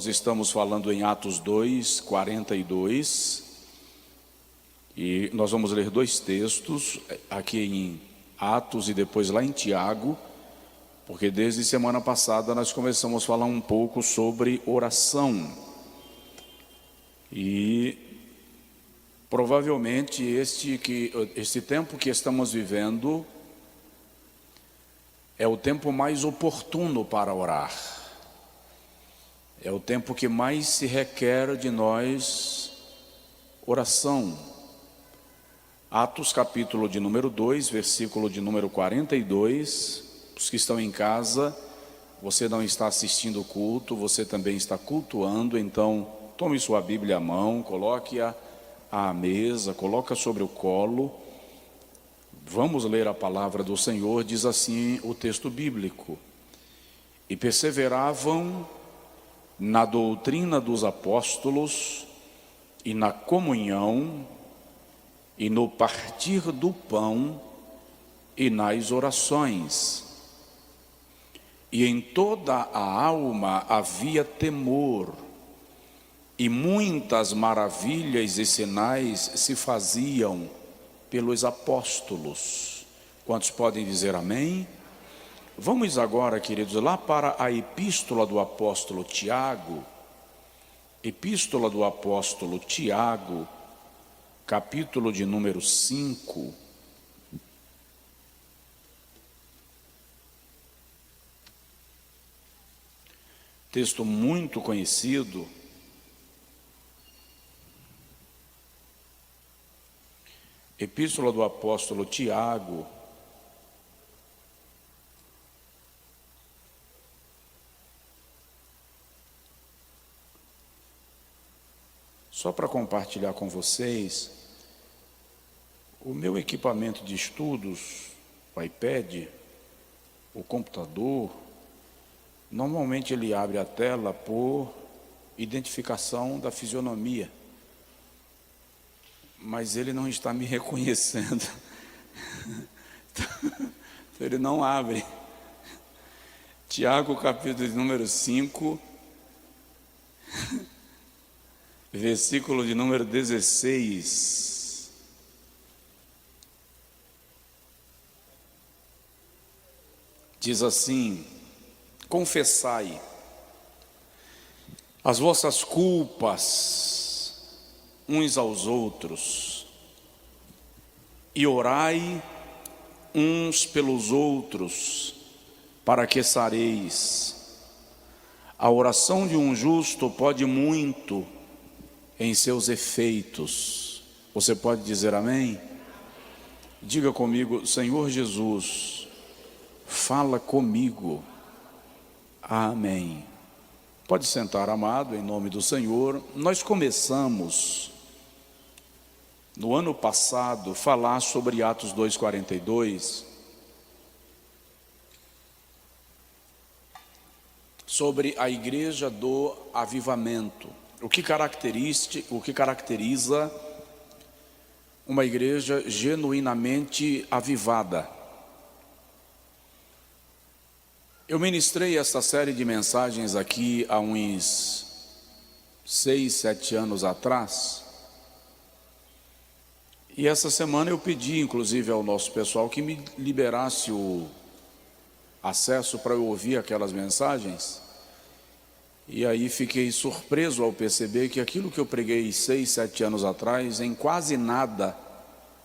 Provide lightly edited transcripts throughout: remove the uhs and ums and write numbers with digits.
Nós estamos falando em Atos 2, 42, e nós vamos ler dois textos, aqui em Atos e depois lá em Tiago, porque desde semana passada nós começamos a falar um pouco sobre oração. E provavelmente este tempo que estamos vivendo é o tempo mais oportuno para orar. É o tempo que mais se requer de nós oração. Atos capítulo de número 2, versículo de número 42. Os que estão em casa, você não está assistindo o culto, você também está cultuando, então tome sua Bíblia à mão, coloque-a à mesa, coloque sobre o colo. Vamos ler a palavra do Senhor. Diz assim o texto bíblico: e perseveravam na doutrina dos apóstolos, e na comunhão, e no partir do pão, e nas orações. E em toda a alma havia temor, e muitas maravilhas e sinais se faziam pelos apóstolos. Quantos podem dizer amém? Vamos agora, queridos, lá para a epístola do apóstolo Tiago. Epístola do apóstolo Tiago, capítulo de número 5. Texto muito conhecido. Epístola do apóstolo Tiago, só para compartilhar com vocês, o meu equipamento de estudos, o iPad, o computador, normalmente ele abre a tela por identificação da fisionomia, mas ele não está me reconhecendo, então ele não abre. Tiago, capítulo de número 5, versículo de número 16. Diz assim: confessai as vossas culpas uns aos outros, e orai uns pelos outros, para que sareis. A oração de um justo pode muito em seus efeitos. Você pode dizer amém? Diga comigo: Senhor Jesus, fala comigo. Amém. Pode sentar, amado, em nome do Senhor. Nós começamos no ano passado falar sobre Atos 2:42, sobre a igreja do avivamento. O que caracteriza uma igreja genuinamente avivada. Eu ministrei essa série de mensagens aqui há uns 6, 7 anos atrás. E essa semana eu pedi, inclusive, ao nosso pessoal que me liberasse o acesso para eu ouvir aquelas mensagens. E aí fiquei surpreso ao perceber que aquilo que eu preguei 6, 7 anos atrás, em quase nada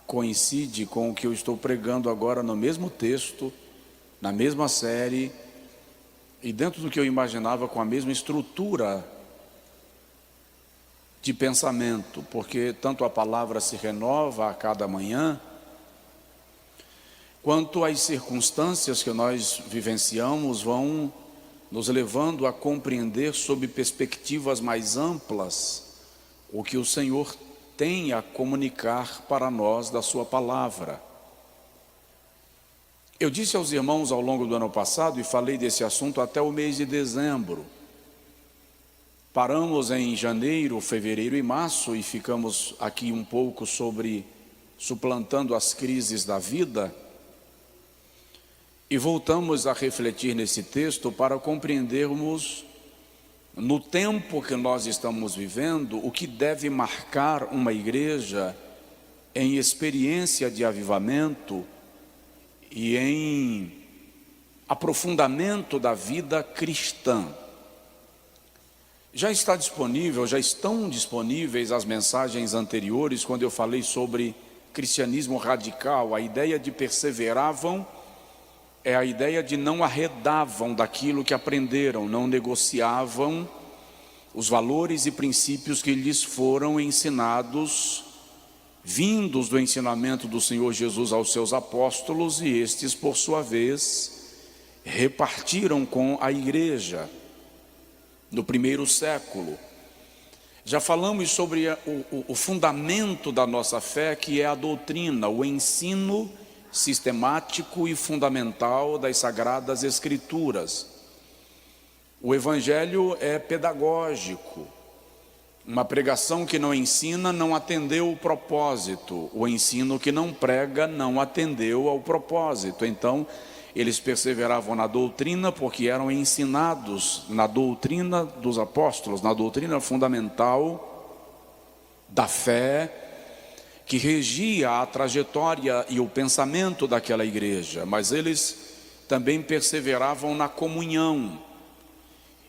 coincide com o que eu estou pregando agora no mesmo texto, na mesma série, e dentro do que eu imaginava, com a mesma estrutura de pensamento, porque tanto a palavra se renova a cada manhã, quanto as circunstâncias que nós vivenciamos vão nos levando a compreender sob perspectivas mais amplas o que o Senhor tem a comunicar para nós da sua palavra. Eu disse aos irmãos ao longo do ano passado, e falei desse assunto até o mês de dezembro. Paramos em janeiro, fevereiro e março, e ficamos aqui um pouco sobre suplantando as crises da vida. E voltamos a refletir nesse texto para compreendermos No tempo que nós estamos vivendo, o que deve marcar uma igreja em experiência de avivamento e em aprofundamento da vida cristã. Já estão disponíveis as mensagens anteriores, quando eu falei sobre cristianismo radical. A ideia de perseveravam é a ideia de não arredavam daquilo que aprenderam, não negociavam os valores e princípios que lhes foram ensinados, vindos do ensinamento do Senhor Jesus aos seus apóstolos, e estes, por sua vez, repartiram com a igreja no primeiro século. Já falamos sobre o fundamento da nossa fé, que é a doutrina, o ensino sistemático e fundamental das Sagradas Escrituras. O Evangelho é pedagógico. Uma pregação que não ensina não atendeu o propósito. O ensino que não prega não atendeu ao propósito. Então, eles perseveravam na doutrina porque eram ensinados na doutrina dos apóstolos, na doutrina fundamental da fé, que regia a trajetória e o pensamento daquela igreja. Mas eles também perseveravam na comunhão.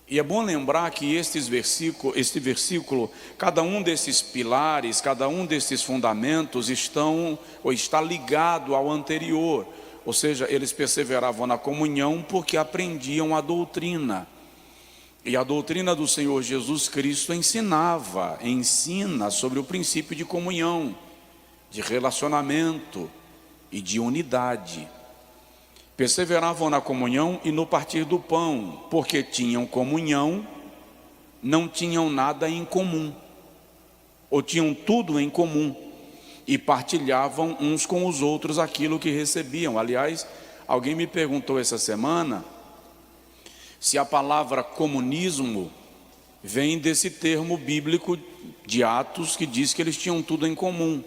E é bom lembrar que este versículo, cada um desses pilares, cada um desses fundamentos está ligado ao anterior. Ou seja, eles perseveravam na comunhão porque aprendiam a doutrina. E a doutrina do Senhor Jesus Cristo ensina sobre o princípio de comunhão, de relacionamento e de unidade. Perseveravam na comunhão e no partir do pão, porque tinham comunhão, não tinham nada em comum, ou tinham tudo em comum, e partilhavam uns com os outros aquilo que recebiam. Aliás, alguém me perguntou essa semana se a palavra comunismo vem desse termo bíblico de Atos, que diz que eles tinham tudo em comum.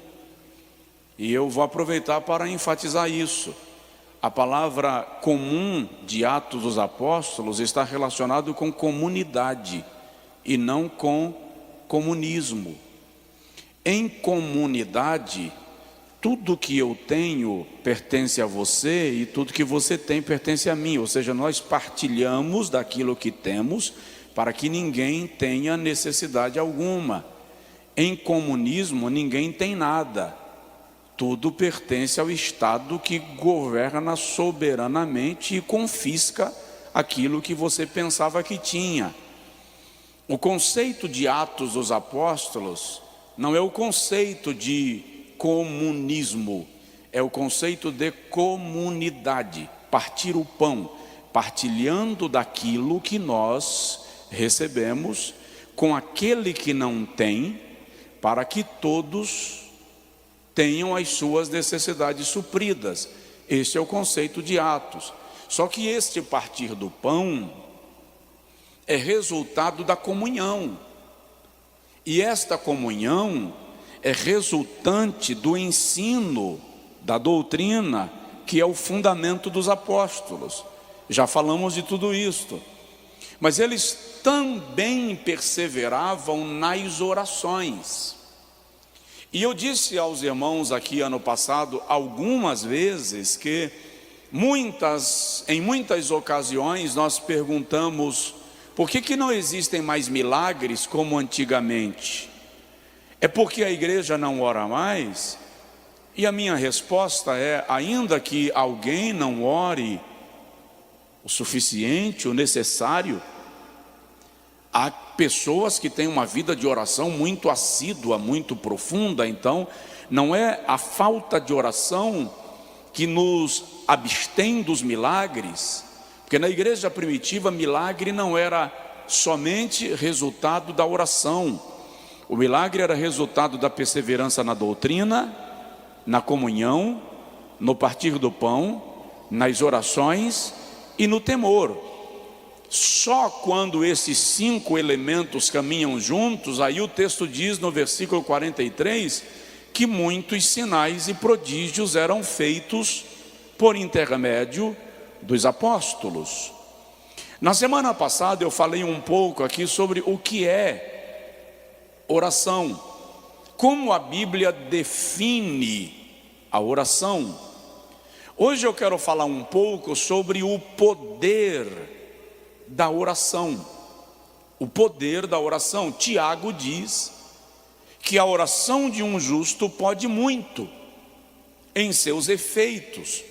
E eu vou aproveitar para enfatizar isso. A palavra comum de Atos dos Apóstolos está relacionado com comunidade e não com comunismo. Em comunidade, tudo que eu tenho pertence a você e tudo que você tem pertence a mim. Ou seja, nós partilhamos daquilo que temos para que ninguém tenha necessidade alguma. Em comunismo, ninguém tem nada. Tudo pertence ao Estado, que governa soberanamente e confisca aquilo que você pensava que tinha. O conceito de Atos dos Apóstolos não é o conceito de comunismo, é o conceito de comunidade, partir o pão, partilhando daquilo que nós recebemos com aquele que não tem, para que todos tenham as suas necessidades supridas. Este é o conceito de Atos. Só que este partir do pão é resultado da comunhão. E esta comunhão é resultante do ensino da doutrina, que é o fundamento dos apóstolos. Já falamos de tudo isto. Mas eles também perseveravam nas orações. E eu disse aos irmãos aqui ano passado algumas vezes que em muitas ocasiões nós perguntamos: por que não existem mais milagres como antigamente? É porque a igreja não ora mais? E a minha resposta é: ainda que alguém não ore o suficiente, o necessário, há pessoas que têm uma vida de oração muito assídua, muito profunda. Então, não é a falta de oração que nos abstém dos milagres, porque na igreja primitiva, milagre não era somente resultado da oração. O milagre era resultado da perseverança na doutrina, na comunhão, no partir do pão, nas orações e no temor. Só quando esses 5 elementos caminham juntos, aí o texto diz no versículo 43, que muitos sinais e prodígios eram feitos por intermédio dos apóstolos. Na semana passada eu falei um pouco aqui sobre o que é oração, como a Bíblia define a oração. Hoje eu quero falar um pouco sobre o poder da oração. O poder da oração. Tiago diz que a oração de um justo pode muito em seus efeitos.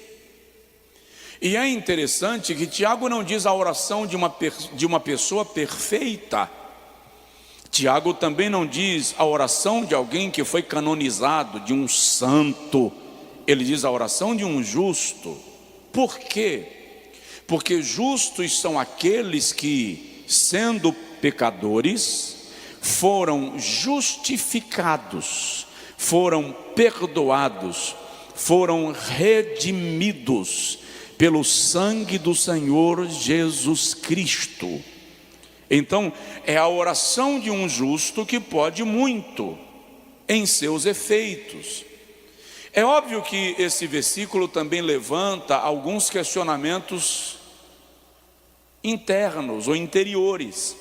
E é interessante que Tiago não diz a oração de uma pessoa perfeita. Tiago também não diz a oração de alguém que foi canonizado, de um santo. Ele diz a oração de um justo. Por quê? Porque justos são aqueles que, sendo pecadores, foram justificados, foram perdoados, foram redimidos pelo sangue do Senhor Jesus Cristo. Então, é a oração de um justo que pode muito em seus efeitos. É óbvio que esse versículo também levanta alguns questionamentos internos ou interiores.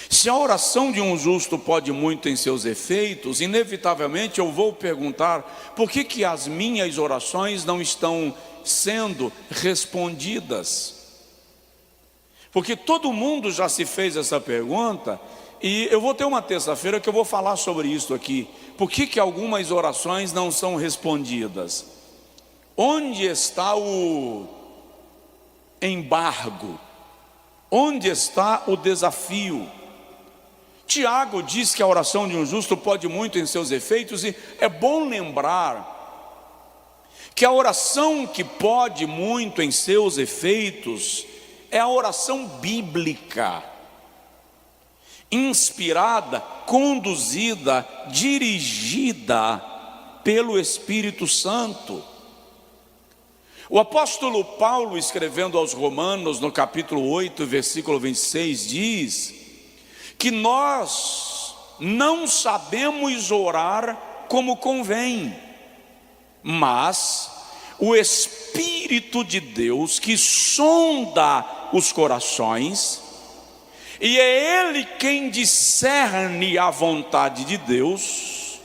Se a oração de um justo pode muito em seus efeitos, inevitavelmente eu vou perguntar: por que as minhas orações não estão sendo respondidas? Porque todo mundo já se fez essa pergunta, e eu vou ter uma terça-feira que eu vou falar sobre isso aqui. Por que algumas orações não são respondidas? Onde está o embargo? Onde está o desafio? Tiago diz que a oração de um justo pode muito em seus efeitos, e é bom lembrar que a oração que pode muito em seus efeitos é a oração bíblica, inspirada, conduzida, dirigida pelo Espírito Santo. O apóstolo Paulo, escrevendo aos Romanos, no capítulo 8, versículo 26, diz que nós não sabemos orar como convém, mas o Espírito de Deus, que sonda os corações, e é Ele quem discerne a vontade de Deus,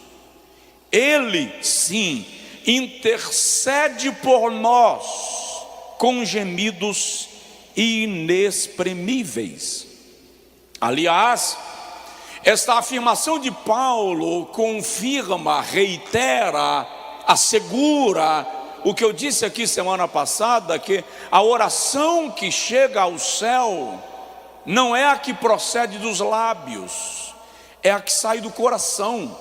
Ele sim intercede por nós com gemidos inexprimíveis. Aliás, esta afirmação de Paulo confirma, reitera, assegura o que eu disse aqui semana passada, que a oração que chega ao céu não é a que procede dos lábios, é a que sai do coração.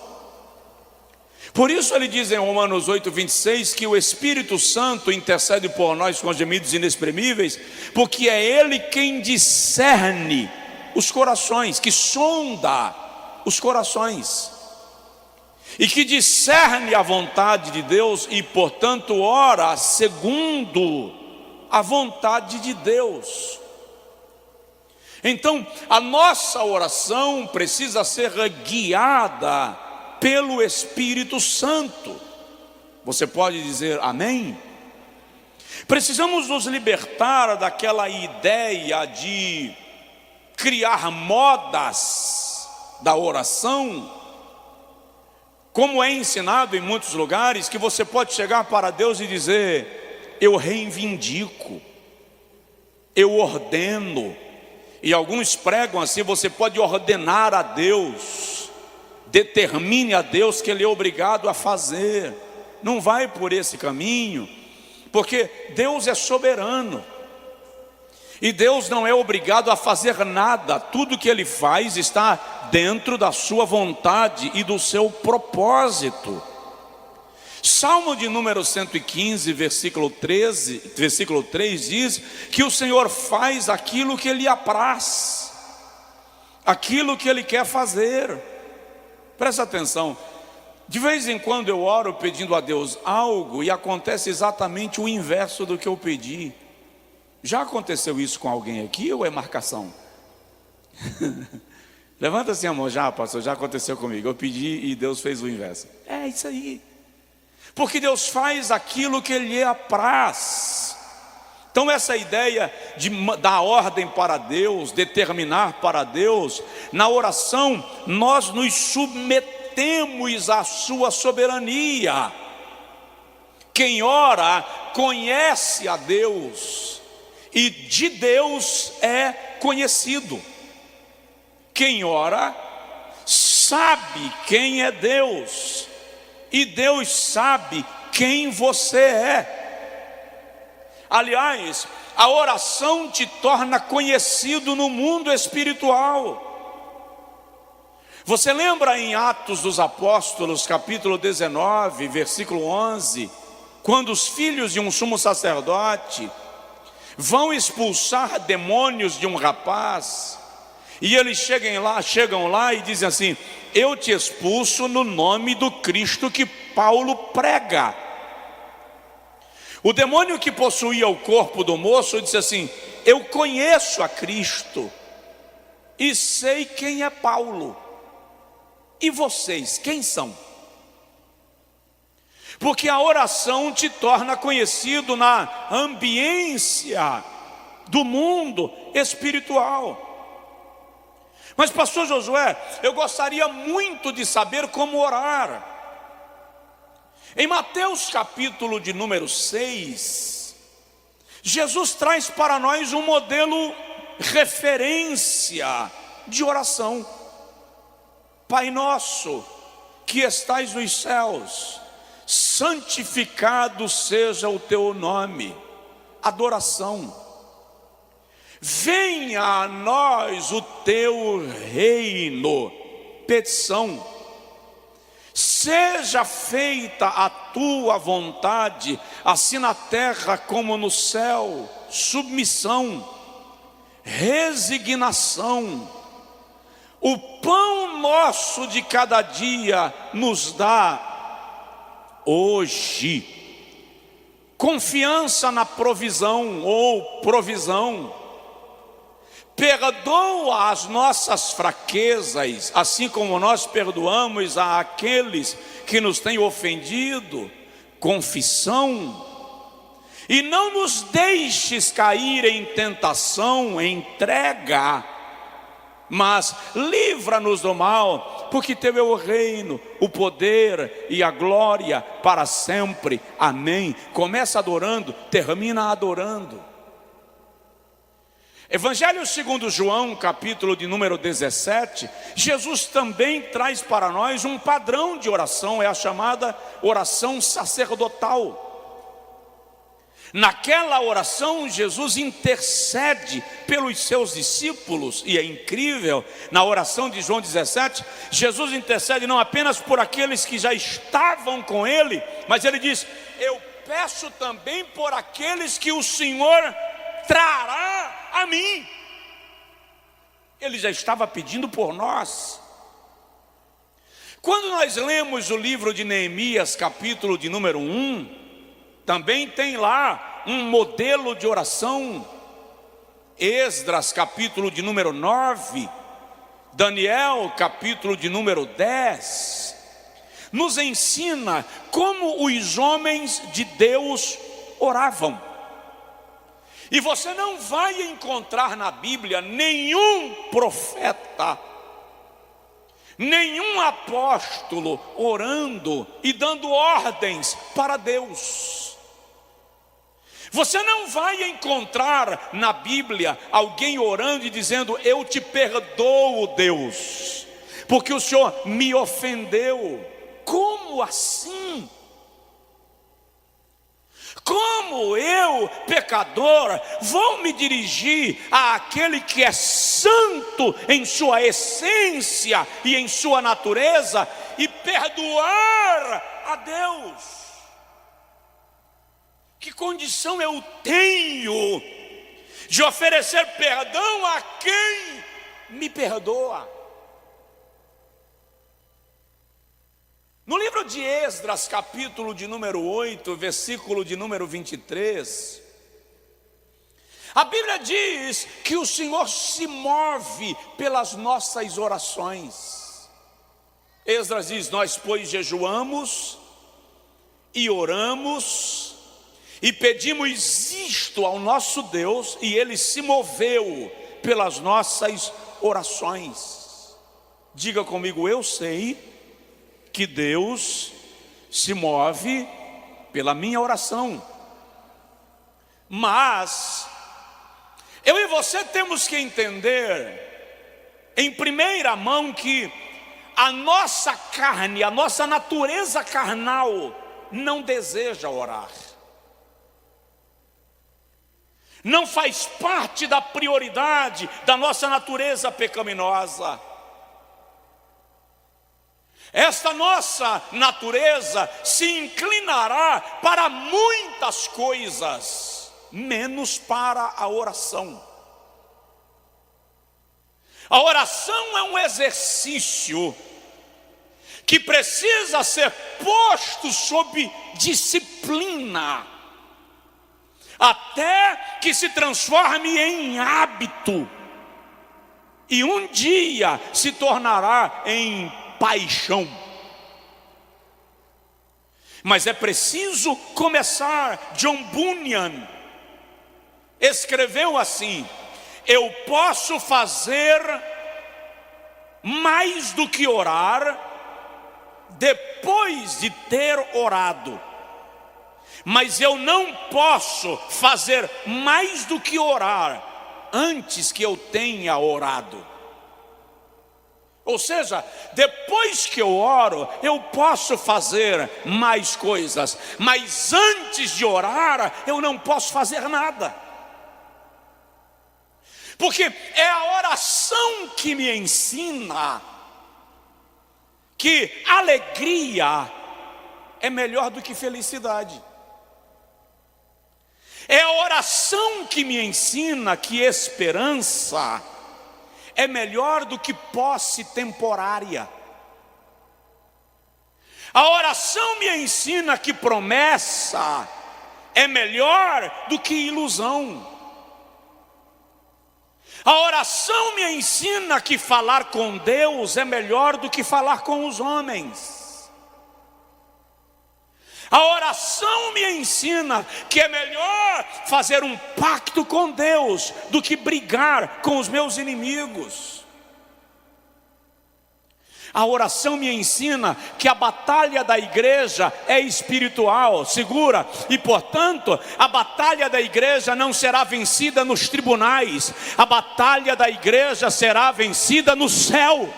Por isso ele diz em Romanos 8, 26, que o Espírito Santo intercede por nós com gemidos inexprimíveis, porque é Ele quem discerne os corações, que sonda os corações, e que discerne a vontade de Deus, e portanto ora segundo a vontade de Deus. Então a nossa oração precisa ser guiada pelo Espírito Santo. Você pode dizer amém? Precisamos nos libertar daquela ideia de criar modas da oração, como é ensinado em muitos lugares, que você pode chegar para Deus e dizer: eu reivindico, eu ordeno. E alguns pregam assim: você pode ordenar a Deus, determine a Deus que Ele é obrigado a fazer. Não vai por esse caminho, porque Deus é soberano, e Deus não é obrigado a fazer nada. Tudo que Ele faz está dentro da sua vontade e do seu propósito. Salmo de número 115, versículo 3 diz que o Senhor faz aquilo que Ele apraz, aquilo que Ele quer fazer. Presta atenção, de vez em quando eu oro pedindo a Deus algo e acontece exatamente o inverso do que eu pedi. Já aconteceu isso com alguém aqui ou é marcação? Levanta assim a mão. Já, pastor, já aconteceu comigo. Eu pedi e Deus fez o inverso. É isso aí. Porque Deus faz aquilo que Ele apraz. Então essa ideia de dar ordem para Deus, determinar para Deus, na oração nós nos submetemos à sua soberania. Quem ora conhece a Deus e de Deus é conhecido. Quem ora sabe quem é Deus e Deus sabe quem você é. Aliás, a oração te torna conhecido no mundo espiritual. Você lembra em Atos dos Apóstolos, capítulo 19, versículo 11, quando os filhos de um sumo sacerdote vão expulsar demônios de um rapaz, e eles chegam lá e dizem assim: eu te expulso no nome do Cristo que Paulo prega. O demônio que possuía o corpo do moço disse assim: eu conheço a Cristo e sei quem é Paulo. E vocês, quem são? Porque a oração te torna conhecido na ambiência do mundo espiritual. Mas pastor Josué, eu gostaria muito de saber como orar. Em Mateus capítulo de número 6, Jesus traz para nós um modelo referência de oração. Pai nosso, que estais nos céus, santificado seja o teu nome. Adoração. Venha a nós o teu reino. Petição. Seja feita a tua vontade, assim na terra como no céu. Submissão, resignação. O pão nosso de cada dia nos dá hoje. Confiança na provisão ou provisão. Perdoa as nossas fraquezas, assim como nós perdoamos àqueles que nos têm ofendido. Confissão. E não nos deixes cair em tentação, entrega, mas livra-nos do mal, porque teu é o reino, o poder e a glória para sempre. Amém. Começa adorando, termina adorando. Evangelho segundo João, capítulo de número 17, Jesus também traz para nós um padrão de oração, é a chamada oração sacerdotal. Naquela oração, Jesus intercede pelos seus discípulos, e é incrível, na oração de João 17, Jesus intercede não apenas por aqueles que já estavam com ele, mas ele diz: eu peço também por aqueles que o Senhor trará a mim. Ele já estava pedindo por nós. Quando nós lemos o livro de Neemias, capítulo de número 1, também tem lá um modelo de oração. Esdras, capítulo de número 9, Daniel, capítulo de número 10, nos ensina como os homens de Deus oravam. E você não vai encontrar na Bíblia nenhum profeta, nenhum apóstolo orando e dando ordens para Deus. Você não vai encontrar na Bíblia alguém orando e dizendo: eu te perdoo, Deus, porque o Senhor me ofendeu. Como assim? Como eu, pecador, vou me dirigir àquele que é santo em sua essência e em sua natureza e perdoar a Deus? Que condição eu tenho de oferecer perdão a quem me perdoa? No livro de Esdras, capítulo de número 8, versículo de número 23, a Bíblia diz que o Senhor se move pelas nossas orações. Esdras diz: nós pois jejuamos e oramos E pedimos isto ao nosso Deus, e Ele se moveu pelas nossas orações. Diga comigo: eu sei que Deus se move pela minha oração. Mas eu e você temos que entender, em primeira mão, que a nossa carne, a nossa natureza carnal não deseja orar. Não faz parte da prioridade da nossa natureza pecaminosa. Esta nossa natureza se inclinará para muitas coisas, menos para a oração. A oração é um exercício que precisa ser posto sob disciplina, até que se transforme em hábito, e um dia se tornará em paixão. Mas é preciso começar. John Bunyan escreveu assim: eu posso fazer mais do que orar depois de ter orado, mas eu não posso fazer mais do que orar antes que eu tenha orado. Ou seja, depois que eu oro, eu posso fazer mais coisas, mas antes de orar, eu não posso fazer nada. Porque é a oração que me ensina que alegria é melhor do que felicidade. É a oração que me ensina que esperança é melhor do que posse temporária. A oração me ensina que promessa é melhor do que ilusão. A oração me ensina que falar com Deus é melhor do que falar com os homens. A oração me ensina que é melhor fazer um pacto com Deus do que brigar com os meus inimigos. A oração me ensina que a batalha da igreja é espiritual, segura, e portanto a batalha da igreja não será vencida nos tribunais, a batalha da igreja será vencida no céu.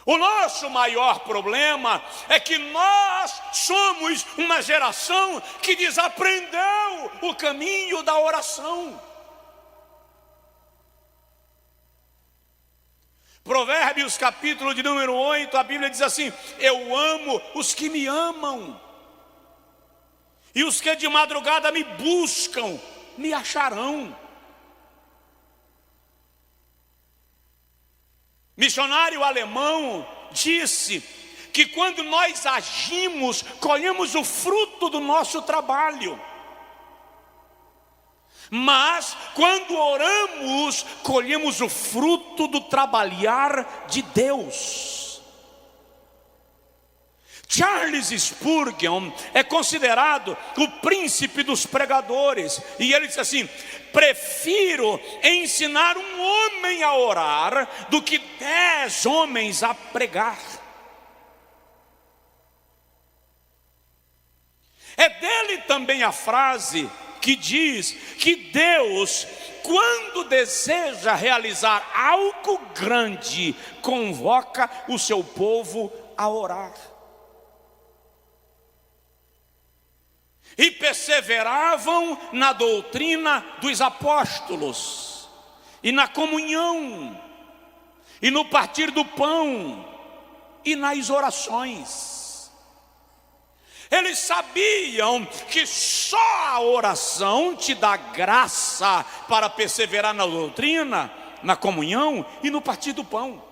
O nosso maior problema é que nós somos uma geração que desaprendeu o caminho da oração. Provérbios capítulo de número 8, a Bíblia diz assim: eu amo os que me amam, e os que de madrugada me buscam, me acharão. Missionário alemão disse que quando nós agimos, colhemos o fruto do nosso trabalho. Mas quando oramos, colhemos o fruto do trabalhar de Deus. Charles Spurgeon é considerado o príncipe dos pregadores, e ele diz assim: prefiro ensinar um homem a orar do que 10 homens a pregar. É dele também a frase que diz que Deus, quando deseja realizar algo grande, convoca o seu povo a orar. E perseveravam na doutrina dos apóstolos, e na comunhão, e no partir do pão, e nas orações. Eles sabiam que só a oração te dá graça para perseverar na doutrina, na comunhão e no partir do pão.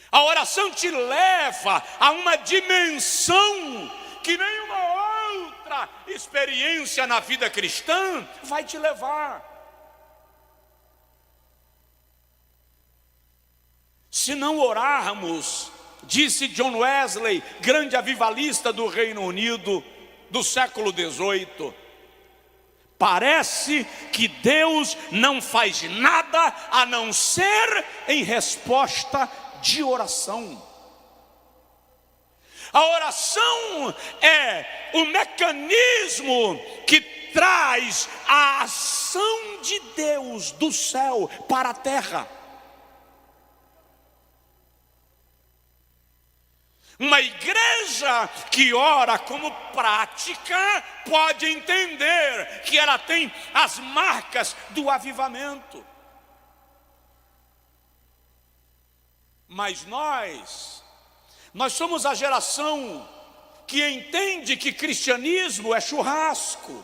A oração te leva a uma dimensão que nenhuma outra experiência na vida cristã vai te levar. Se não orarmos, Disse John Wesley, grande avivalista do Reino Unido do século XVIII: parece que Deus não faz nada a não ser em resposta de oração. A oração é o mecanismo que traz a ação de Deus do céu para a terra. Uma igreja que ora como prática pode entender que ela tem as marcas do avivamento. Mas nós somos a geração que entende que cristianismo é churrasco,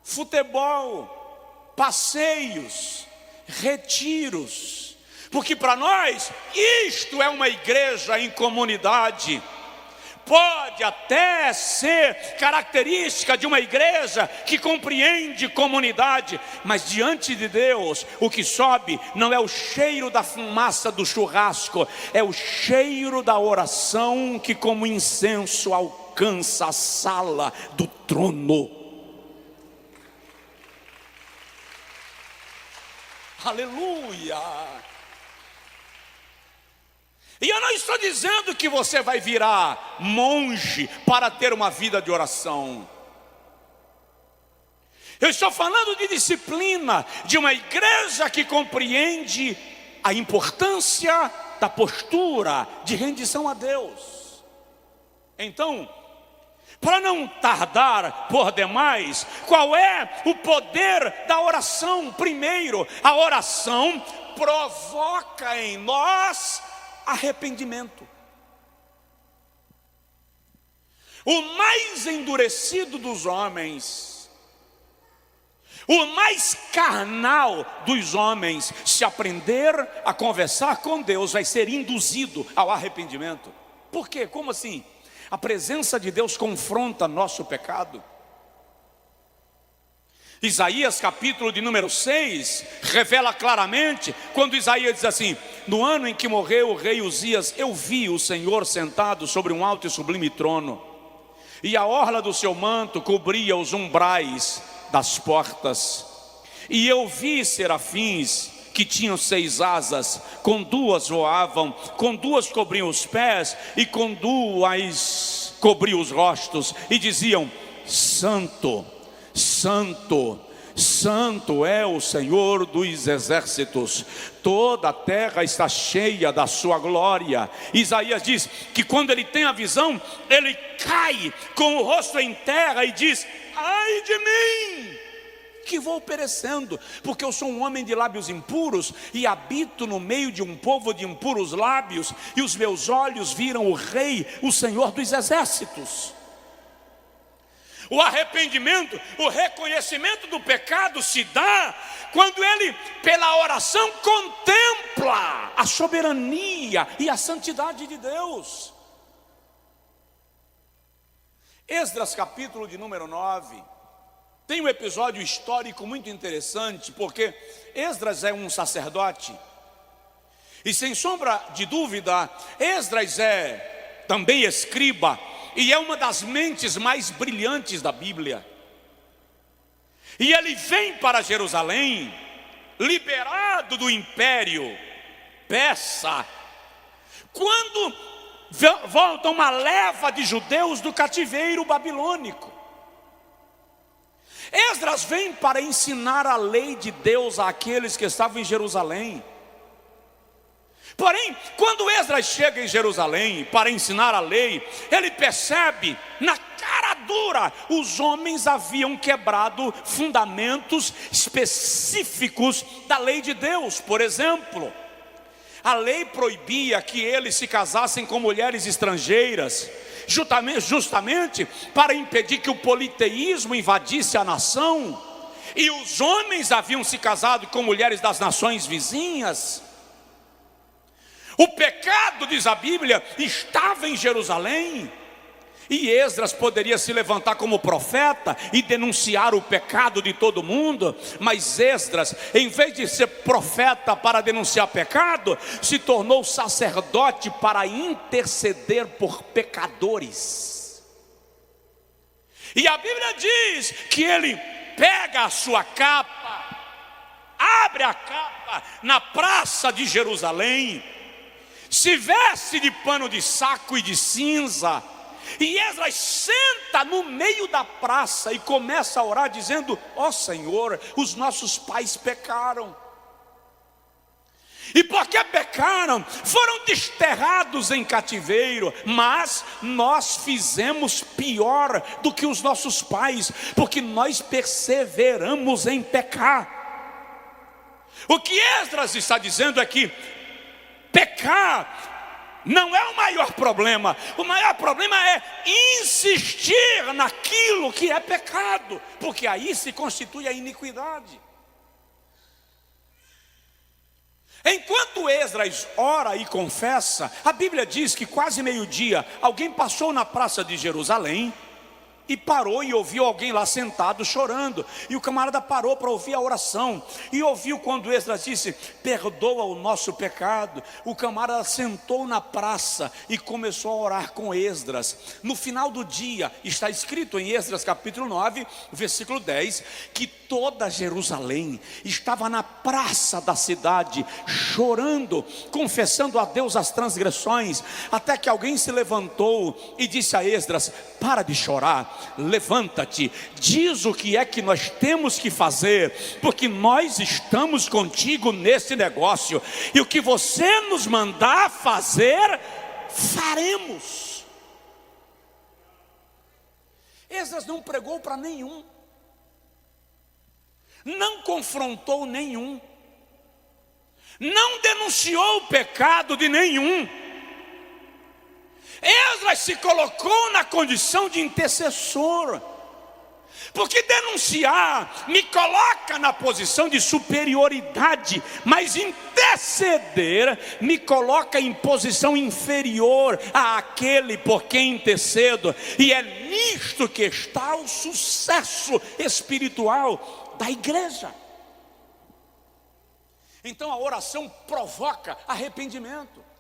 futebol, passeios, retiros. Porque para nós, isto é uma igreja em comunidade. Pode até ser característica de uma igreja que compreende comunidade, mas diante de Deus, o que sobe não é o cheiro da fumaça do churrasco, é o cheiro da oração que como incenso alcança a sala do trono. Aleluia! E eu não estou dizendo que você vai virar monge para ter uma vida de oração. Eu estou falando de disciplina, de uma igreja que compreende a importância da postura de rendição a Deus. Então, para não tardar por demais, qual é o poder da oração? Primeiro, a oração provoca em nós arrependimento. O mais endurecido dos homens, o mais carnal dos homens, se aprender a conversar com Deus, vai ser induzido ao arrependimento. Por quê? Como assim? A presença de Deus confronta nosso pecado. Isaías capítulo de número 6 revela claramente, quando Isaías diz assim: no ano em que morreu o rei Uzias, eu vi o Senhor sentado sobre um alto e sublime trono, e a orla do seu manto cobria os umbrais das portas, e eu vi serafins que tinham 6 asas, com 2 voavam, com 2 cobriam os pés, e com 2 cobriam os rostos, e diziam: Santo, Santo, Santo é o Senhor dos exércitos, toda a terra está cheia da sua glória. Isaías diz que quando ele tem a visão, ele cai com o rosto em terra e diz: ai de mim, que vou perecendo, porque eu sou um homem de lábios impuros e habito no meio de um povo de impuros lábios, e os meus olhos viram o Rei, o Senhor dos exércitos. O arrependimento, o reconhecimento do pecado se dá quando ele, pela oração, contempla a soberania e a santidade de Deus. Esdras capítulo de número 9 tem um episódio histórico muito interessante, porque Esdras é um sacerdote, e sem sombra de dúvida, Esdras é também escriba, e é uma das mentes mais brilhantes da Bíblia. E ele vem para Jerusalém, liberado do império persa, quando volta uma leva de judeus do cativeiro babilônico. Esdras vem para ensinar a lei de Deus àqueles que estavam em Jerusalém. Porém, quando Esdras chega em Jerusalém para ensinar a lei, ele percebe, na cara dura, os homens haviam quebrado fundamentos específicos da lei de Deus. Por exemplo, a lei proibia que eles se casassem com mulheres estrangeiras, justamente para impedir que o politeísmo invadisse a nação. E os homens haviam se casado com mulheres das nações vizinhas. O pecado, diz a Bíblia, estava em Jerusalém. E Esdras poderia se levantar como profeta e denunciar o pecado de todo mundo, mas Esdras, em vez de ser profeta para denunciar pecado, se tornou sacerdote para interceder por pecadores. E a Bíblia diz que ele pega a sua capa, abre a capa na praça de Jerusalém, se veste de pano de saco e de cinza, e Esdras senta no meio da praça e começa a orar dizendo: ó Senhor, os nossos pais pecaram. E porque pecaram, foram desterrados em cativeiro, mas nós fizemos pior do que os nossos pais, porque nós perseveramos em pecar. O que Esdras está dizendo é que pecar não é o maior problema é insistir naquilo que é pecado, porque aí se constitui a iniquidade. Enquanto Esdras ora e confessa, a Bíblia diz que quase meio-dia alguém passou na praça de Jerusalém e parou e ouviu alguém lá sentado chorando. E o camarada parou para ouvir a oração e ouviu quando Esdras disse: perdoa o nosso pecado. O camarada sentou na praça e começou a orar com Esdras. No final do dia está escrito em Esdras capítulo 9, versículo 10, que toda Jerusalém estava na praça da cidade chorando, confessando a Deus as transgressões, até que alguém se levantou e disse a Esdras: para de chorar, levanta-te, diz o que é que nós temos que fazer, porque nós estamos contigo nesse negócio, e o que você nos mandar fazer, faremos. Esdras não pregou para nenhum, não confrontou nenhum, não denunciou o pecado de nenhum. Esdras se colocou na condição de intercessor, porque denunciar me coloca na posição de superioridade, mas interceder me coloca em posição inferior àquele por quem intercedo, e é nisto que está o sucesso espiritual da igreja. Então a oração provoca arrependimento.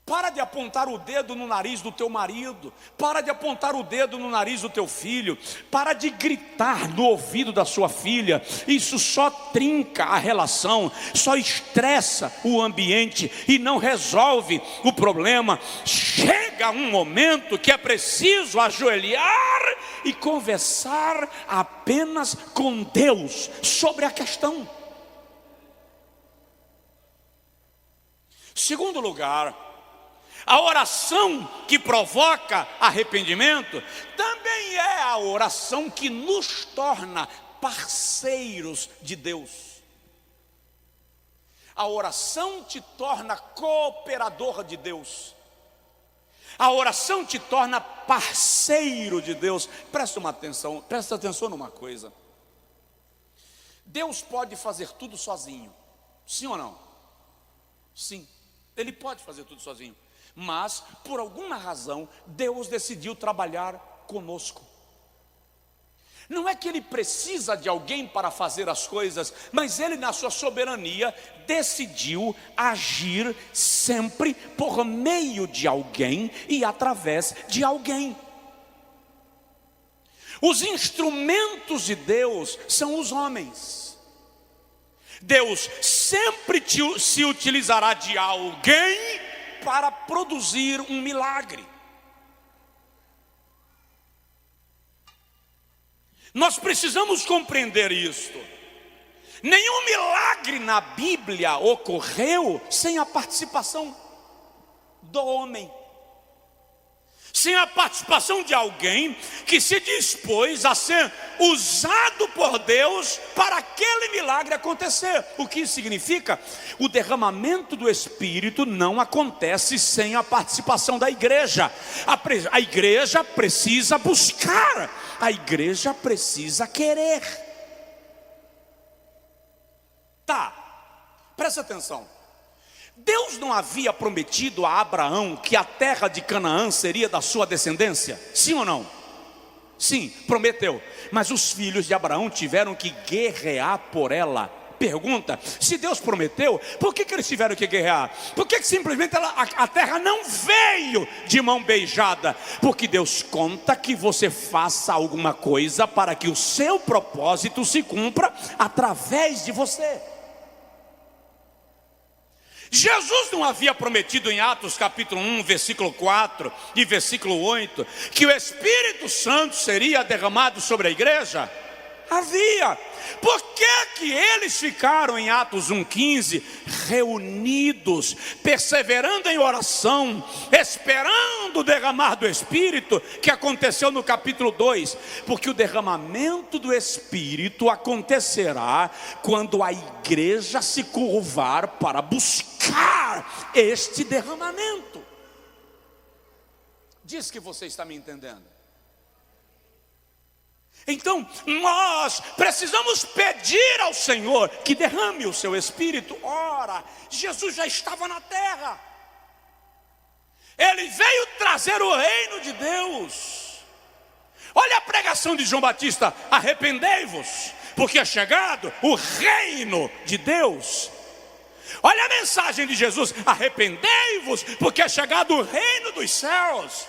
Para de apontar o dedo no nariz do teu marido, para de apontar o dedo no nariz do teu filho, para de gritar no ouvido da sua filha. Isso só trinca a relação, só estressa o ambiente e não resolve o problema. Chega um momento que é preciso ajoelhar e conversar apenas com Deus sobre a questão. Segundo lugar, a oração que provoca arrependimento também é a oração que nos torna parceiros de Deus. A oração te torna cooperador de Deus. A oração te torna parceiro de Deus. Presta atenção numa coisa. Deus pode fazer tudo sozinho, sim ou não? Sim, Ele pode fazer tudo sozinho. Mas, por alguma razão, Deus decidiu trabalhar conosco. Não é que Ele precisa de alguém para fazer as coisas, mas Ele, na sua soberania, decidiu agir sempre por meio de alguém e através de alguém. Os instrumentos de Deus são os homens. Deus sempre se utilizará de alguém para produzir um milagre. Nós precisamos compreender isto. Nenhum milagre na Bíblia ocorreu sem a participação do homem, sem a participação de alguém que se dispôs a ser usado por Deus para aquele milagre acontecer. O que isso significa? O derramamento do Espírito não acontece sem a participação da igreja. A igreja precisa buscar, a igreja precisa querer. Tá, presta atenção. Deus não havia prometido a Abraão que a terra de Canaã seria da sua descendência? Sim ou não? Sim, prometeu. Mas os filhos de Abraão tiveram que guerrear por ela. Pergunta: se Deus prometeu, por que eles tiveram que guerrear? Por que simplesmente a terra não veio de mão beijada? Porque Deus conta que você faça alguma coisa para que o seu propósito se cumpra através de você. Jesus não havia prometido em Atos capítulo 1, versículo 4 e versículo 8, que o Espírito Santo seria derramado sobre a igreja? Havia. Por que eles ficaram em Atos 1,15 reunidos, perseverando em oração, esperando o derramar do Espírito, que aconteceu no capítulo 2? Porque o derramamento do Espírito acontecerá quando a igreja se curvar para buscar este derramamento. Diz que você está me entendendo. Então nós precisamos pedir ao Senhor que derrame o seu Espírito. Ora, Jesus já estava na terra, Ele veio trazer o reino de Deus. Olha a pregação de João Batista: arrependei-vos, porque é chegado o reino de Deus. Olha a mensagem de Jesus: arrependei-vos, porque é chegado o reino dos céus.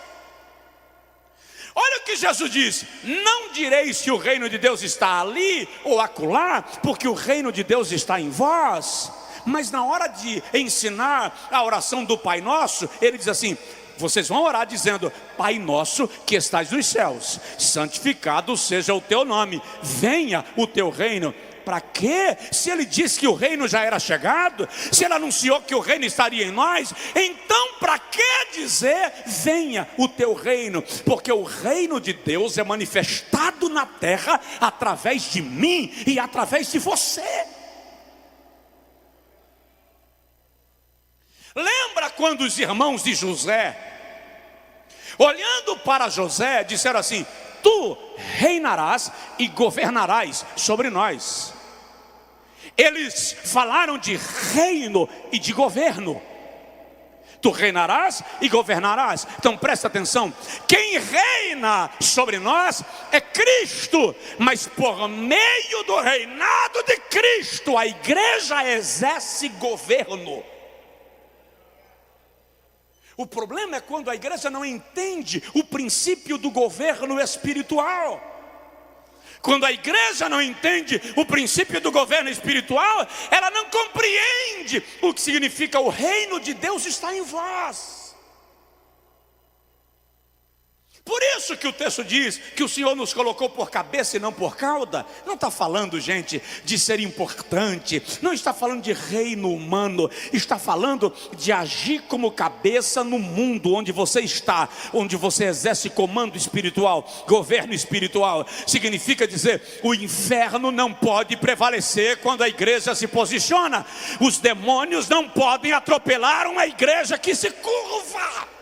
Olha o que Jesus disse: não direis que o reino de Deus está ali ou acolá, porque o reino de Deus está em vós. Mas na hora de ensinar a oração do Pai Nosso, ele diz assim: vocês vão orar dizendo: Pai nosso que estás nos céus, santificado seja o teu nome, venha o teu reino. Para quê? Se ele disse que o reino já era chegado, se ele anunciou que o reino estaria em nós, então para que dizer venha o teu reino? Porque o reino de Deus é manifestado na terra através de mim e através de você. Lembra quando os irmãos de José, olhando para José, disseram assim: tu reinarás e governarás sobre nós. Eles falaram de reino e de governo. Tu reinarás e governarás. Então presta atenção: quem reina sobre nós é Cristo, mas por meio do reinado de Cristo a igreja exerce governo. O problema é quando a igreja não entende o princípio do governo espiritual. Quando a igreja não entende o princípio do governo espiritual, ela não compreende o que significa o reino de Deus está em vós. Por isso que o texto diz que o Senhor nos colocou por cabeça e não por cauda. Não está falando, gente, de ser importante, não está falando de reino humano, está falando de agir como cabeça no mundo onde você está, onde você exerce comando espiritual, governo espiritual. Significa dizer, o inferno não pode prevalecer quando a igreja se posiciona. Os demônios não podem atropelar uma igreja que se curva.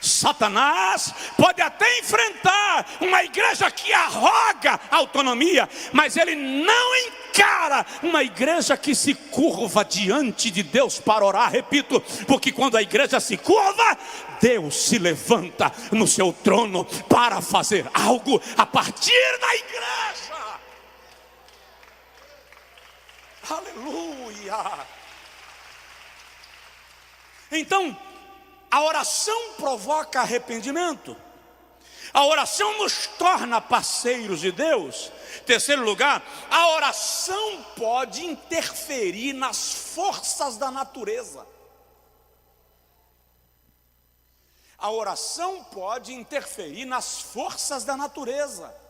Satanás pode até enfrentar uma igreja que arroga autonomia, mas ele não encara uma igreja que se curva diante de Deus para orar. Repito, porque quando a igreja se curva, Deus se levanta no seu trono para fazer algo a partir da igreja. Aleluia. Então, a oração provoca arrependimento. A oração nos torna parceiros de Deus. Terceiro lugar, a oração pode interferir nas forças da natureza. A oração pode interferir nas forças da natureza.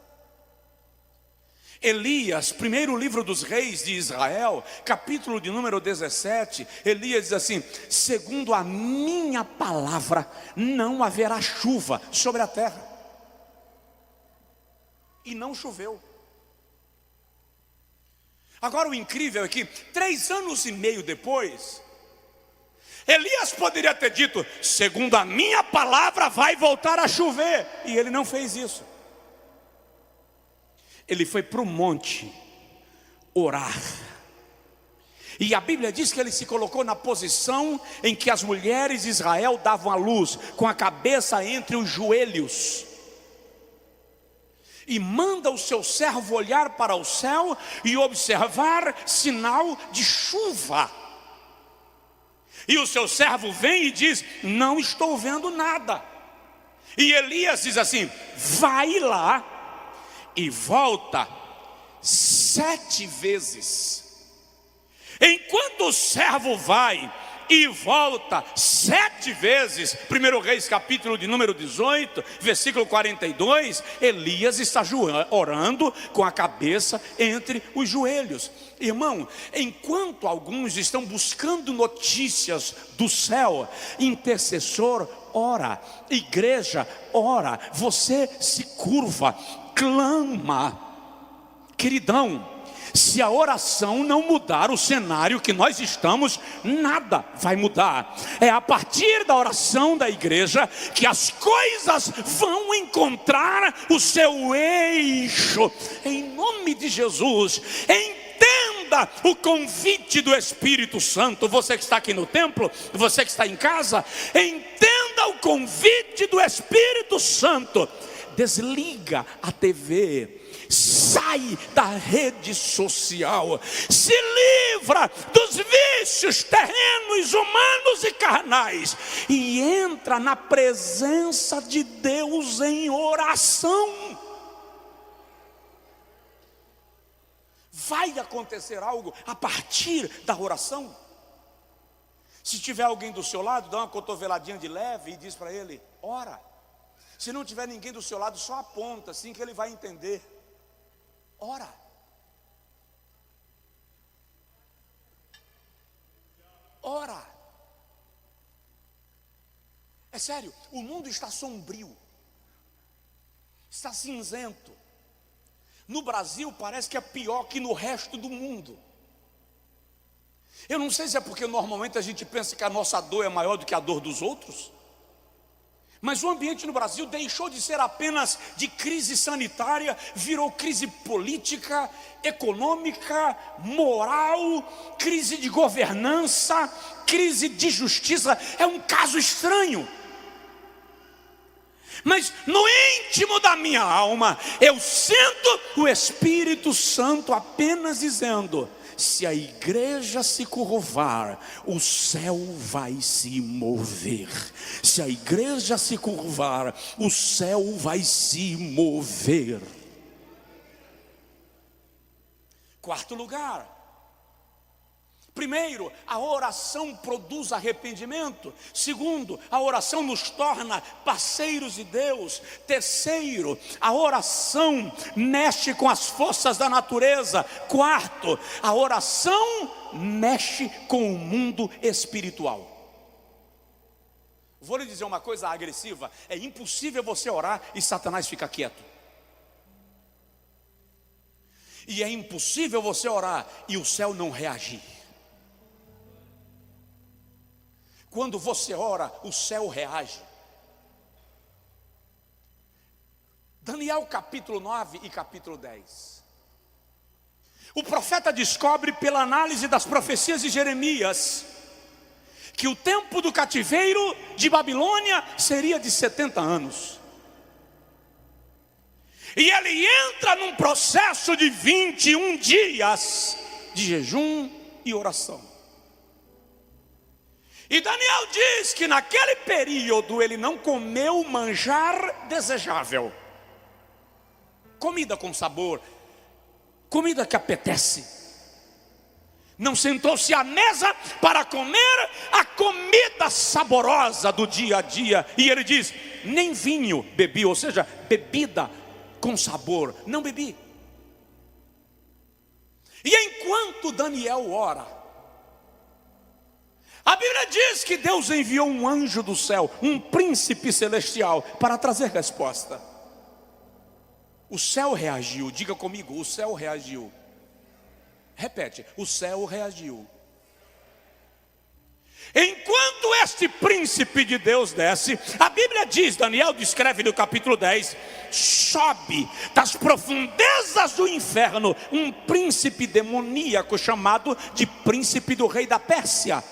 Elias, primeiro livro dos reis de Israel, capítulo de número 17, Elias diz assim: segundo a minha palavra, não haverá chuva sobre a terra. E não choveu. Agora o incrível é que 3 anos e meio depois, Elias poderia ter dito: segundo a minha palavra vai voltar a chover. E ele não fez isso. Ele foi para o monte orar. E a Bíblia diz que ele se colocou na posição em que as mulheres de Israel davam à luz, com a cabeça entre os joelhos. E manda o seu servo olhar para o céu e observar sinal de chuva. E o seu servo vem e diz: não estou vendo nada. E Elias diz assim: vai lá e volta 7 vezes. Enquanto o servo vai e volta 7 vezes, 1 Reis capítulo de número 18, versículo 42, Elias está orando com a cabeça entre os joelhos. Irmão, enquanto alguns estão buscando notícias do céu, intercessor ora, igreja ora, você se curva, clama. Queridão, se a oração não mudar o cenário que nós estamos, nada vai mudar. É a partir da oração da igreja que as coisas vão encontrar o seu eixo. Em nome de Jesus, entenda o convite do Espírito Santo. Você que está aqui no templo, você que está em casa, entenda o convite do Espírito Santo. Desliga a TV, sai da rede social, se livra dos vícios terrenos, humanos e carnais e entra na presença de Deus em oração. Vai acontecer algo a partir da oração. Se tiver alguém do seu lado, dá uma cotoveladinha de leve e diz para ele: ora. Se não tiver ninguém do seu lado, só aponta assim que ele vai entender. Ora. Ora. É sério, o mundo está sombrio, está cinzento. No Brasil parece que é pior que no resto do mundo. Eu não sei se é porque normalmente a gente pensa que a nossa dor é maior do que a dor dos outros. Mas o ambiente no Brasil deixou de ser apenas de crise sanitária, virou crise política, econômica, moral, crise de governança, crise de justiça. É um caso estranho. Mas no íntimo da minha alma, eu sinto o Espírito Santo apenas dizendo: se a igreja se curvar, o céu vai se mover. Se a igreja se curvar, o céu vai se mover. Quarto lugar. Primeiro, a oração produz arrependimento. Segundo, a oração nos torna parceiros de Deus. Terceiro, a oração mexe com as forças da natureza. Quarto, a oração mexe com o mundo espiritual. Vou lhe dizer uma coisa agressiva: é impossível você orar e Satanás ficar quieto. E é impossível você orar e o céu não reagir. Quando você ora, o céu reage. Daniel capítulo 9 e capítulo 10. O profeta descobre pela análise das profecias de Jeremias que o tempo do cativeiro de Babilônia seria de 70 anos. E ele entra num processo de 21 dias de jejum e oração. E Daniel diz que naquele período ele não comeu manjar desejável, comida com sabor, comida que apetece. Não sentou-se à mesa para comer a comida saborosa do dia a dia. E ele diz: nem vinho bebi, ou seja, bebida com sabor, não bebi. E enquanto Daniel ora, a Bíblia diz que Deus enviou um anjo do céu, um príncipe celestial, para trazer resposta. O céu reagiu. Diga comigo: o céu reagiu. Repete: o céu reagiu. Enquanto este príncipe de Deus desce, a Bíblia diz, Daniel descreve no capítulo 10, sobe das profundezas do inferno um príncipe demoníaco chamado de príncipe do rei da Pérsia.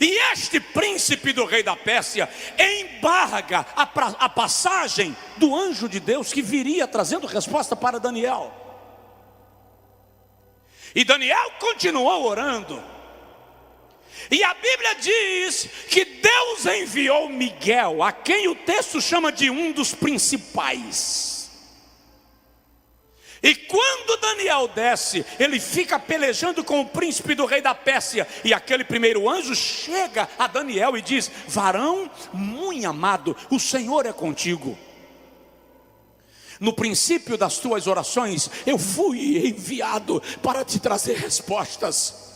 E este príncipe do rei da Pérsia embarga a passagem do anjo de Deus que viria trazendo resposta para Daniel. E Daniel continuou orando. E a Bíblia diz que Deus enviou Miguel, a quem o texto chama de um dos principais. E quando Daniel desce, ele fica pelejando com o príncipe do rei da Pérsia. E aquele primeiro anjo chega a Daniel e diz: varão muito amado, o Senhor é contigo. No princípio das tuas orações, eu fui enviado para te trazer respostas.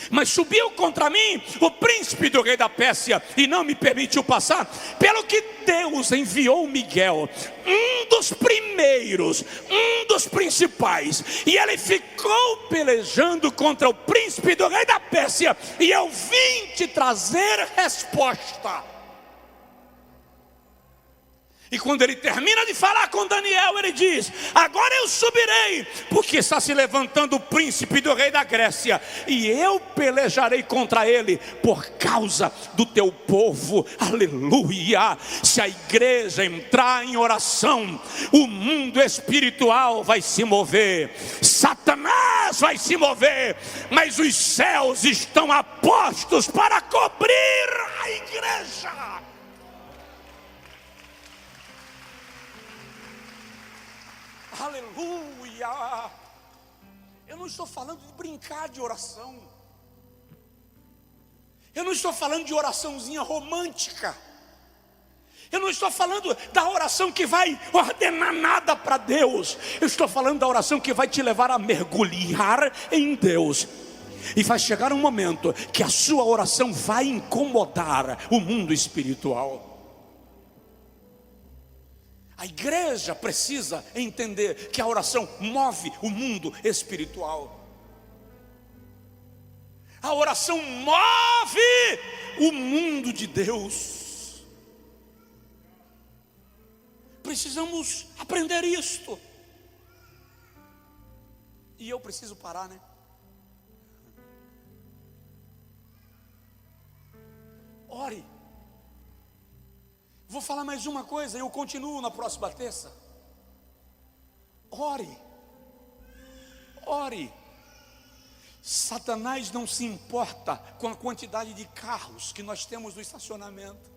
Mas subiu contra mim o príncipe do rei da Pérsia e não me permitiu passar. Pelo que Deus enviou Miguel, um dos primeiros, um dos principais, e ele ficou pelejando contra o príncipe do rei da Pérsia. E eu vim te trazer resposta. E quando ele termina de falar com Daniel, ele diz: agora eu subirei, porque está se levantando o príncipe do rei da Grécia, e eu pelejarei contra ele por causa do teu povo. Aleluia! Se a igreja entrar em oração, o mundo espiritual vai se mover, Satanás vai se mover, mas os céus estão apostos para cobrir a igreja. Aleluia! Eu não estou falando de brincar de oração. Eu não estou falando de oraçãozinha romântica. Eu não estou falando da oração que vai ordenar nada para Deus. Eu estou falando da oração que vai te levar a mergulhar em Deus. E vai chegar um momento que a sua oração vai incomodar o mundo espiritual. A igreja precisa entender que a oração move o mundo espiritual. A oração move o mundo de Deus. Precisamos aprender isto. E eu preciso parar, né? Ore. Vou falar mais uma coisa, eu continuo na próxima terça. Ore. Ore. Satanás não se importa com a quantidade de carros que nós temos no estacionamento.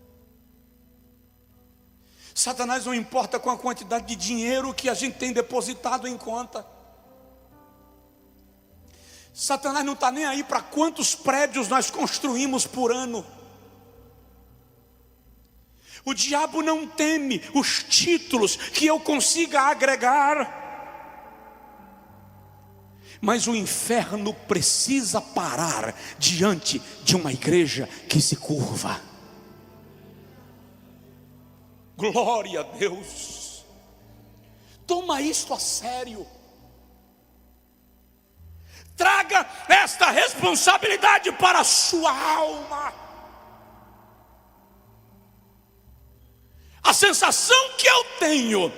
Satanás não importa com a quantidade de dinheiro que a gente tem depositado em conta. Satanás não está nem aí para quantos prédios nós construímos por ano. O diabo não teme os títulos que eu consiga agregar. Mas o inferno precisa parar diante de uma igreja que se curva. Glória a Deus. Toma isto a sério. Traga esta responsabilidade para a sua alma. A sensação que eu tenho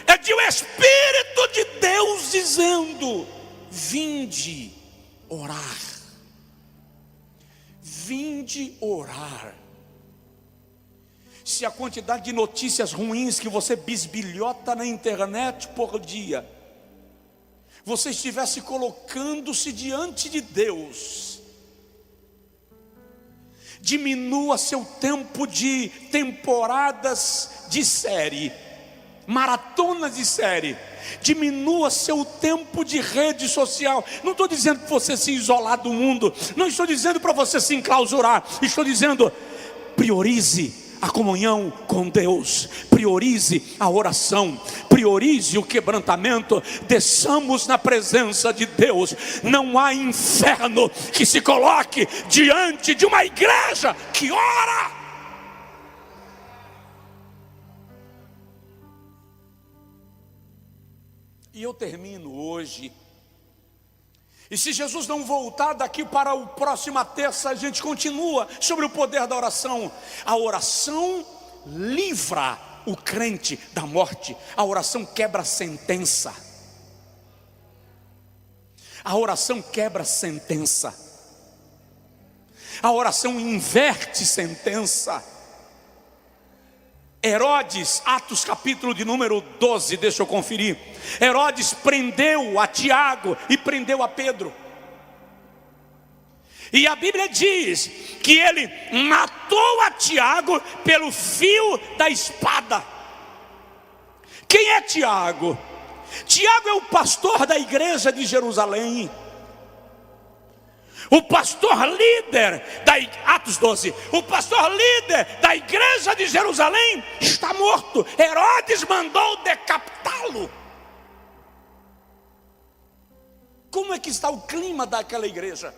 é de o Espírito de Deus dizendo: vinde orar. Vinde orar. Se a quantidade de notícias ruins que você bisbilhota na internet por dia, você estivesse colocando-se diante de Deus, diminua seu tempo de temporadas de série, maratonas de série. Diminua seu tempo de rede social. Não estou dizendo para você se isolar do mundo. Não estou dizendo para você se enclausurar. Estou dizendo: priorize a comunhão com Deus, priorize a oração, priorize o quebrantamento. Desçamos na presença de Deus. Não há inferno que se coloque diante de uma igreja que ora. E eu termino hoje E se Jesus não voltar daqui para a próxima terça, a gente continua sobre o poder da oração. A oração livra o crente da morte. A oração quebra a sentença. A oração quebra sentença. A oração inverte sentença. Herodes, Atos capítulo de número 12, deixa eu conferir. Herodes prendeu a Tiago e prendeu a Pedro. E a Bíblia diz que ele matou a Tiago pelo fio da espada. Quem é Tiago? Tiago é o pastor da igreja de Jerusalém. O pastor líder Atos 12, o pastor líder da igreja de Jerusalém está morto. Herodes mandou decapitá-lo. Como é que está o clima daquela igreja?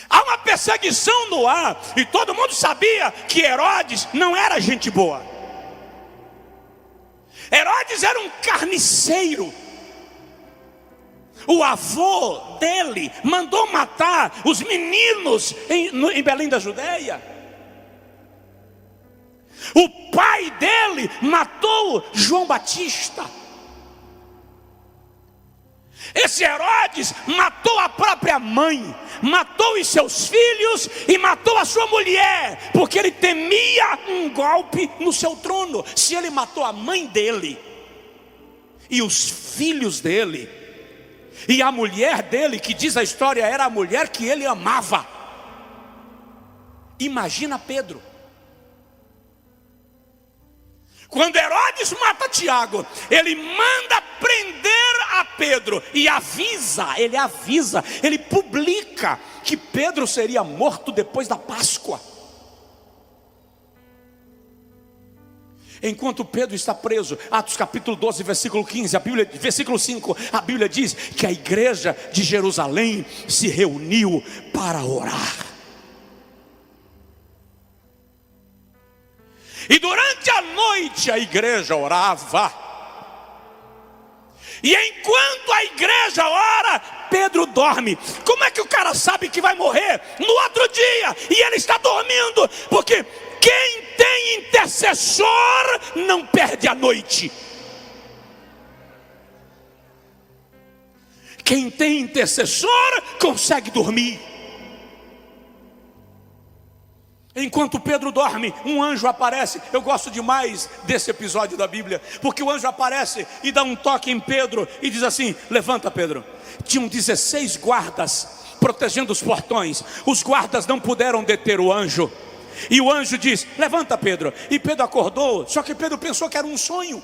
Há uma perseguição no ar, e todo mundo sabia que Herodes não era gente boa. Herodes era um carniceiro. O avô dele mandou matar os meninos em Belém da Judéia. O pai dele matou João Batista. Esse Herodes matou a própria mãe, matou os seus filhos e matou a sua mulher, porque ele temia um golpe no seu trono. Se ele matou a mãe dele e os filhos dele e a mulher dele, que diz a história era a mulher que ele amava, imagina Pedro. Quando Herodes mata Tiago, ele manda prender a Pedro e ele publica que Pedro seria morto depois da Páscoa. Enquanto Pedro está preso, Atos capítulo 12, versículo 15, versículo 5, a Bíblia diz que a igreja de Jerusalém se reuniu para orar. E durante a noite a igreja orava. E enquanto a igreja ora, Pedro dorme. Como é que o cara sabe que vai morrer no outro dia e ele está dormindo? Porque quem tem intercessor não perde a noite. Quem tem intercessor consegue dormir. Enquanto Pedro dorme, um anjo aparece. Eu gosto demais desse episódio da Bíblia, porque o anjo aparece e dá um toque em Pedro e diz assim: levanta, Pedro. Tinham 16 guardas protegendo os portões. Os guardas não puderam deter o anjo. E o anjo diz: levanta, Pedro. E Pedro acordou, só que Pedro pensou que era um sonho.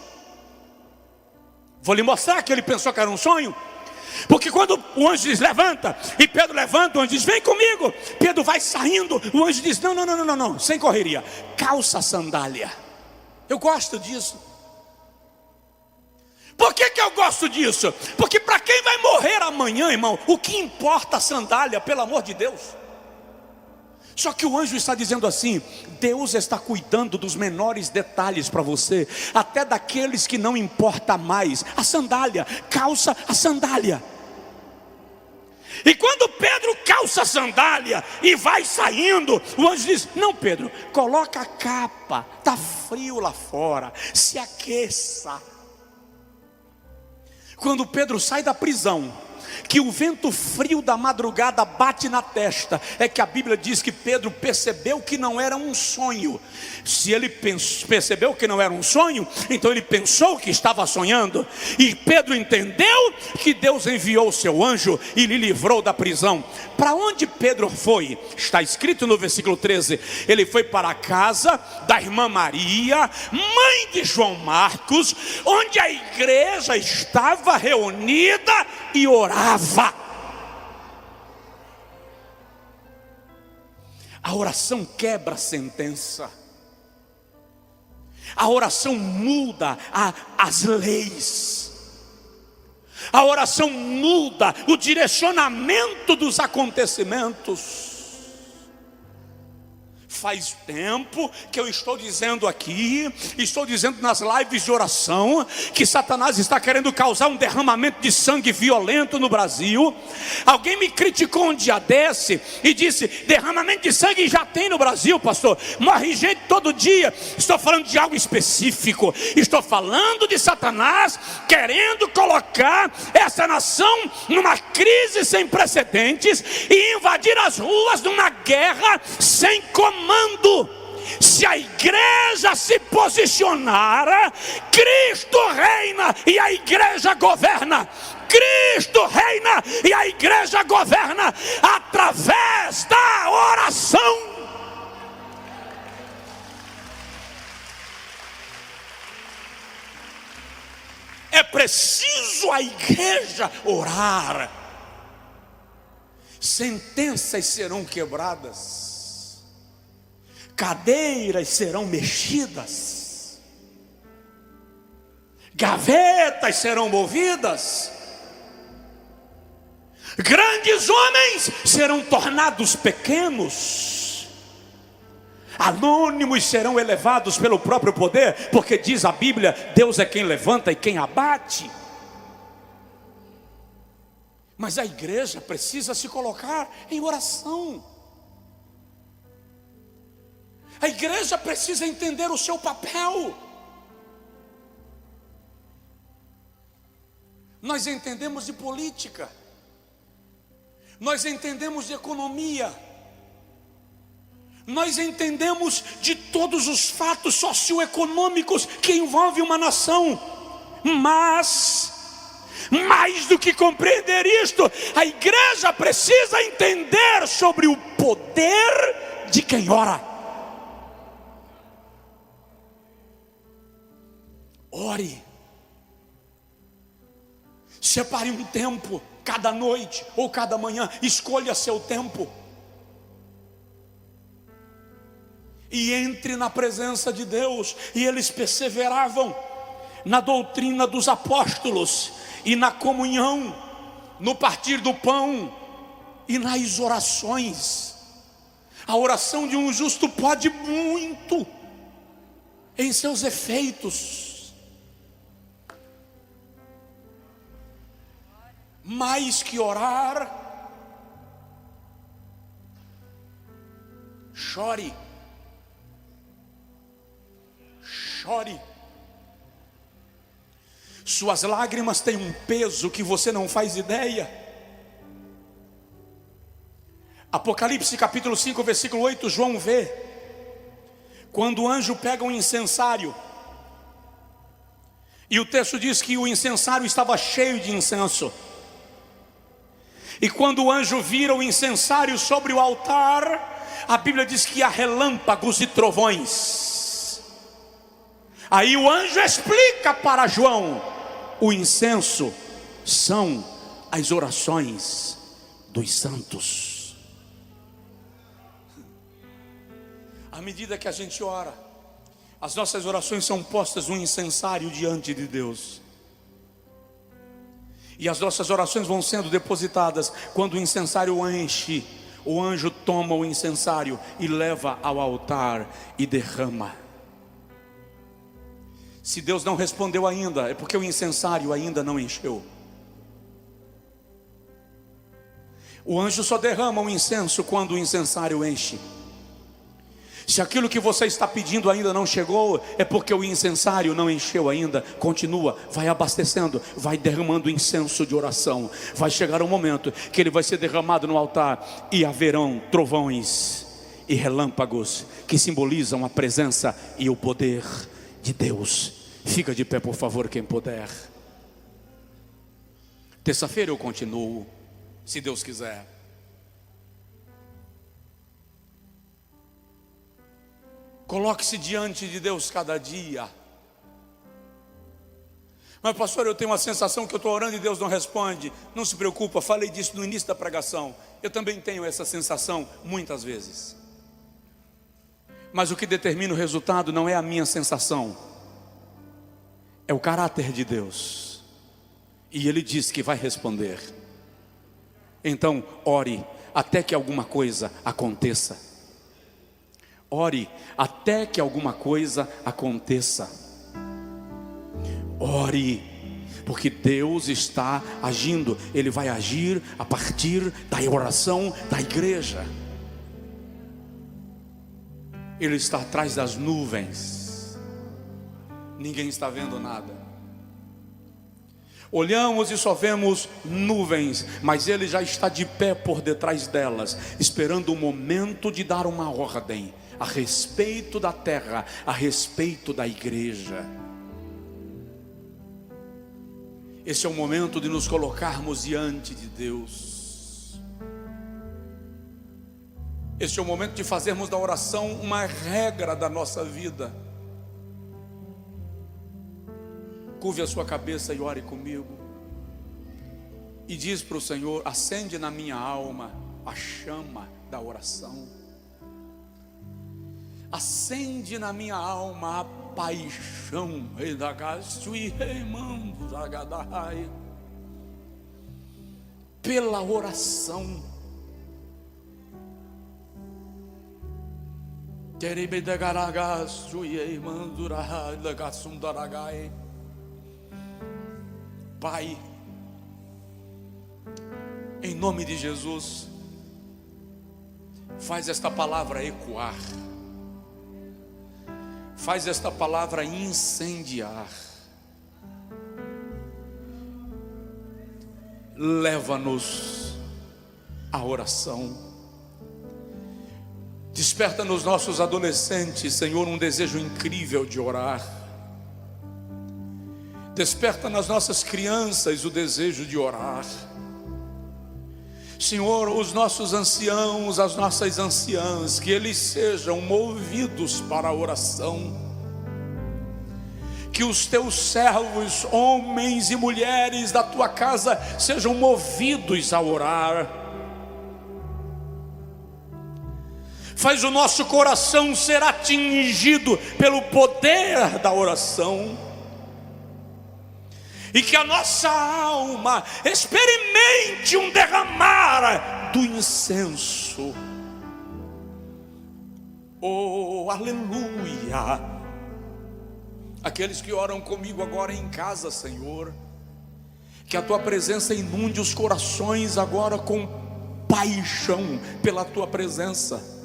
Vou lhe mostrar que ele pensou que era um sonho. Porque quando o anjo diz levanta, e Pedro levanta, o anjo diz vem comigo. Pedro vai saindo, o anjo diz não, sem correria, calça a sandália. Eu gosto disso. Por que eu gosto disso? Porque para quem vai morrer amanhã, irmão, o que importa a sandália, pelo amor de Deus? Só que o anjo está dizendo assim: Deus está cuidando dos menores detalhes para você, até daqueles que não importa mais. A sandália, calça a sandália. E quando Pedro calça a sandália e vai saindo, o anjo diz: não, Pedro, coloca a capa, está frio lá fora, se aqueça. Quando Pedro sai da prisão, que o vento frio da madrugada bate na testa, é que a Bíblia diz que Pedro percebeu que não era um sonho. Se ele percebeu que não era um sonho, então ele pensou que estava sonhando. E Pedro entendeu que Deus enviou o seu anjo e lhe livrou da prisão. Para onde Pedro foi? Está escrito no versículo 13. Ele foi para a casa da irmã Maria, mãe de João Marcos, onde a igreja estava reunida e orava. A oração quebra a sentença. A oração muda as leis. A oração muda o direcionamento dos acontecimentos. Faz tempo que eu estou dizendo aqui, estou dizendo nas lives de oração, que Satanás está querendo causar um derramamento de sangue violento no Brasil. Alguém me criticou um dia desse e disse: derramamento de sangue já tem no Brasil, pastor, morre gente todo dia. Estou falando de algo específico, estou falando de Satanás querendo colocar essa nação numa crise sem precedentes e invadir as ruas numa guerra sem comando. Se a igreja se posicionar, Cristo reina e a igreja governa. Cristo reina e a igreja governa através da oração. É preciso a igreja orar. Sentenças serão quebradas, cadeiras serão mexidas, gavetas serão movidas, grandes homens serão tornados pequenos, anônimos serão elevados pelo próprio poder, porque diz a Bíblia: Deus é quem levanta e quem abate. Mas a igreja precisa se colocar em oração. A igreja precisa entender o seu papel. Nós entendemos de política, nós entendemos de economia, nós entendemos de todos os fatos socioeconômicos que envolvem uma nação. Mas, mais do que compreender isto, a igreja precisa entender sobre o poder de quem ora. Ore, separe um tempo, cada noite ou cada manhã, escolha seu tempo e entre na presença de Deus. E eles perseveravam na doutrina dos apóstolos e na comunhão, no partir do pão e nas orações. A oração de um justo pode muito em seus efeitos. Mais que orar, chore. Chore. Suas lágrimas têm um peso que você não faz ideia. Apocalipse capítulo 5, versículo 8, João vê quando o anjo pega um incensário, e o texto diz que o incensário estava cheio de incenso. E quando o anjo vira o incensário sobre o altar, a Bíblia diz que há relâmpagos e trovões. Aí o anjo explica para João: o incenso são as orações dos santos. À medida que a gente ora, as nossas orações são postas no incensário diante de Deus. E as nossas orações vão sendo depositadas. Quando o incensário enche, o anjo toma o incensário e leva ao altar e derrama. Se Deus não respondeu ainda, é porque o incensário ainda não encheu. O anjo só derrama o incenso quando o incensário enche. Se aquilo que você está pedindo ainda não chegou, é porque o incensário não encheu ainda. Continua, vai abastecendo, vai derramando incenso de oração. Vai chegar um momento que ele vai ser derramado no altar, e haverão trovões e relâmpagos que simbolizam a presença e o poder de Deus. Fica de pé, por favor, quem puder. Terça-feira eu continuo, se Deus quiser. Coloque-se diante de Deus cada dia. Mas pastor, eu tenho uma sensação que eu estou orando e Deus não responde. Não se preocupa, falei disso no início da pregação. Eu também tenho essa sensação muitas vezes. Mas o que determina o resultado não é a minha sensação, é o caráter de Deus. E Ele diz que vai responder. Então ore até que alguma coisa aconteça. Ore até que alguma coisa aconteça. Ore, porque Deus está agindo. Ele vai agir a partir da oração da igreja. Ele está atrás das nuvens. Ninguém está vendo nada. Olhamos e só vemos nuvens, mas Ele já está de pé por detrás delas, esperando o momento de dar uma ordem a respeito da terra, a respeito da igreja. Esse é o momento de nos colocarmos diante de Deus. Esse é o momento de fazermos da oração uma regra da nossa vida. Curve a sua cabeça e ore comigo. E diz para o Senhor: acende na minha alma a chama da oração. Acende na minha alma a paixão pela oração. Pai, em nome de Jesus, faz esta palavra ecoar, faz esta palavra incendiar. Leva-nos à oração. Desperta nos nossos adolescentes, Senhor, um desejo incrível de orar. Desperta nas nossas crianças o desejo de orar. Senhor, os nossos anciãos, as nossas anciãs, que eles sejam movidos para a oração. Que os teus servos, homens e mulheres da tua casa, sejam movidos a orar. Faz o nosso coração ser atingido pelo poder da oração. E que a nossa alma experimente um derramar do incenso. Oh, aleluia! Aqueles que oram comigo agora em casa, Senhor, que a tua presença inunde os corações agora com paixão pela tua presença.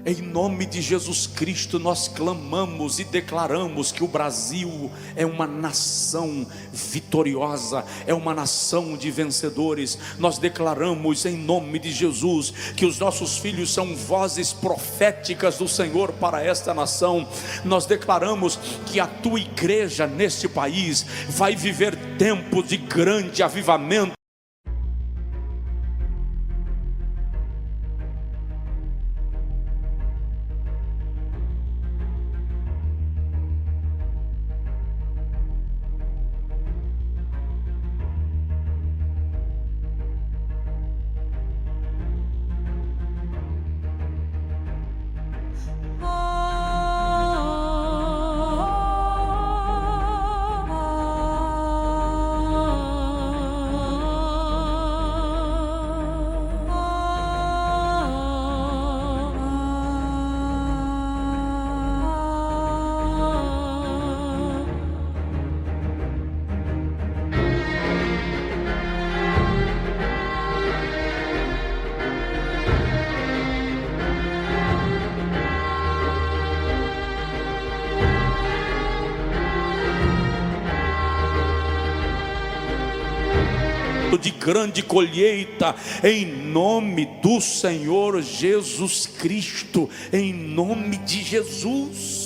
Em nome de Jesus Cristo nós clamamos e declaramos que o Brasil é uma nação vitoriosa, é uma nação de vencedores. Nós declaramos em nome de Jesus que os nossos filhos são vozes proféticas do Senhor para esta nação. Nós declaramos que a tua igreja neste país vai viver tempos de grande avivamento. De grande colheita, em nome do Senhor Jesus Cristo, em nome de Jesus.